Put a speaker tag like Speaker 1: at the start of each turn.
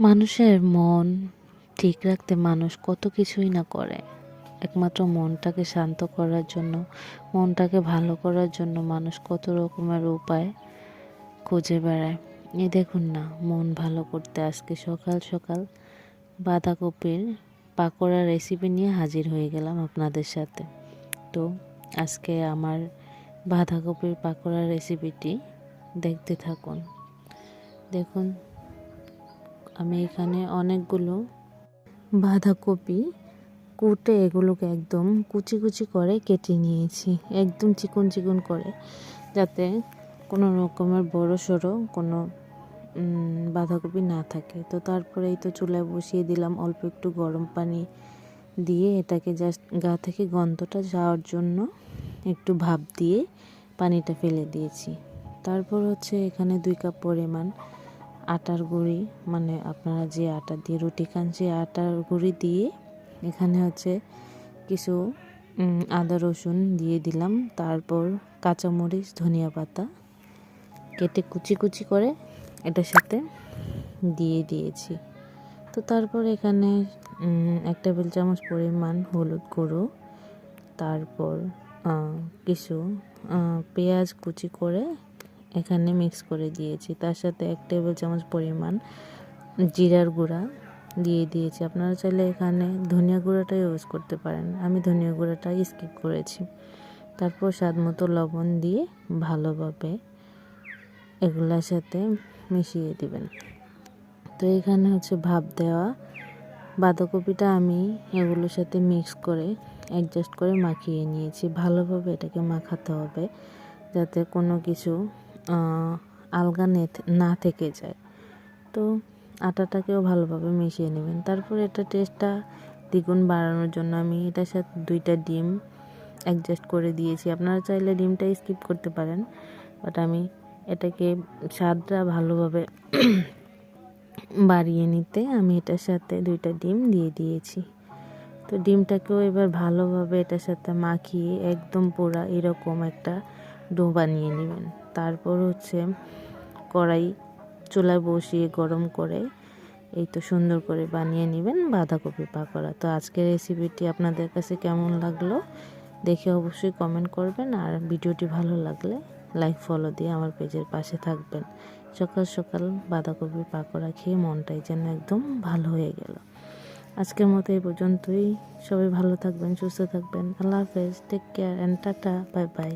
Speaker 1: মানুষের মন ঠিক রাখতে মানুষ কত কিছুই না করে। একমাত্র মনটাকে শান্ত করার জন্য, মনটাকে ভালো করার জন্য মানুষ কত রকমের উপায় খুঁজে বেড়ায়। এই দেখুন না, মন ভালো করতে আজকে সকাল সকাল বাঁধাকপির পাকোড়া রেসিপি নিয়ে হাজির হয়ে গেলাম আপনাদের সাথে। তো আজকে আমার বাঁধাকপির পাকোড়া রেসিপিটি দেখতে থাকুন। দেখুন, আমি এখানে অনেকগুলো বাঁধাকপি কুটে এগুলোকে একদম কুচি কুচি করে কেটে নিয়েছি, একদম চিকন চিকন করে, যাতে কোনো রকমের বড় সড়ো কোনো বাঁধাকপি না থাকে। তো তারপরে এই তো চুলায় বসিয়ে দিলাম অল্প একটু গরম পানি দিয়ে, এটাকে জাস্ট গা থেকে গন্ধটা যাওয়ার জন্য একটু ভাপ দিয়ে পানিটা ফেলে দিয়েছি। তারপর হচ্ছে এখানে 2 কাপ পরিমাণ আটার গুঁড়ি, মানে আপনারা যে আটা দিয়ে রুটি খান সেই আটার গুঁড়ি দিয়ে এখানে হচ্ছে কিছু আদা রসুন দিয়ে দিলাম। তারপর কাঁচামরিচ, ধনিয়া পাতা কেটে কুচি কুচি করে এটার সাথে দিয়ে দিয়েছি। তো তারপর এখানে 1 টেবিল চামচ পরিমাণ হলুদ গুঁড়ো, তারপর কিছু পেঁয়াজ কুচি করে এখানে মিক্স করে দিয়েছি। তার সাথে 1 টেবিল চামচ পরিমাণ জিরার গুঁড়া দিয়ে দিয়েছি। আপনারা চাইলে এখানে ধনিয়া গুঁড়াটা ইউজ করতে পারেন, আমি ধনিয়া গুঁড়াটা স্কিপ করেছি। তারপর স্বাদ মতো লবণ দিয়ে ভালোভাবে এগুলোর সাথে মিশিয়ে দিবেন। তো এখানে হচ্ছে ভাপ দেওয়া বাঁধাকপিটা আমি এগুলোর সাথে মিক্স করে অ্যাডজাস্ট করে মাখিয়ে নিয়েছি। ভালোভাবে এটাকে মাখাতে হবে যাতে কোনো কিছু আলগা না থেকে যায়। তো আটাটাকেও ভালোভাবে মিশিয়ে নেবেন। তারপর এটা টেস্টটা দ্বিগুণ বাড়ানোর জন্য আমি এটার সাথে 2টা ডিম অ্যাডজাস্ট করে দিয়েছি। আপনারা চাইলে ডিমটা স্কিপ করতে পারেন, বাট আমি এটাকে স্বাদটা ভালোভাবে বাড়িয়ে নিতে আমি এটার সাথে 2টা ডিম দিয়ে দিয়েছি। তো ডিমটাকেও এবার ভালোভাবে এটার সাথে মাখিয়ে একদম পুরা এরকম একটা ডো বানিয়ে নেবেন। তারপর হচ্ছে কড়াই চুলায় বসিয়ে গরম করে এই তো সুন্দর করে বানিয়ে নেবেন বাঁধাকপি পাকোড়া। তো আজকের রেসিপিটি আপনাদের কাছে কেমন লাগলো দেখে অবশ্যই কমেন্ট করবেন, আর ভিডিওটি ভালো লাগলে লাইক ফলো দিয়ে আমার পেজের পাশে থাকবেন। সকাল সকাল বাঁধাকপির পাকোড়া খেয়ে মনটাই যেন একদম ভালো হয়ে গেল। আজকের মতো এই পর্যন্তই। সবাই ভালো থাকবেন, সুস্থ থাকবেন। আল্লাহ হাফেজ, take care and tata, bye by.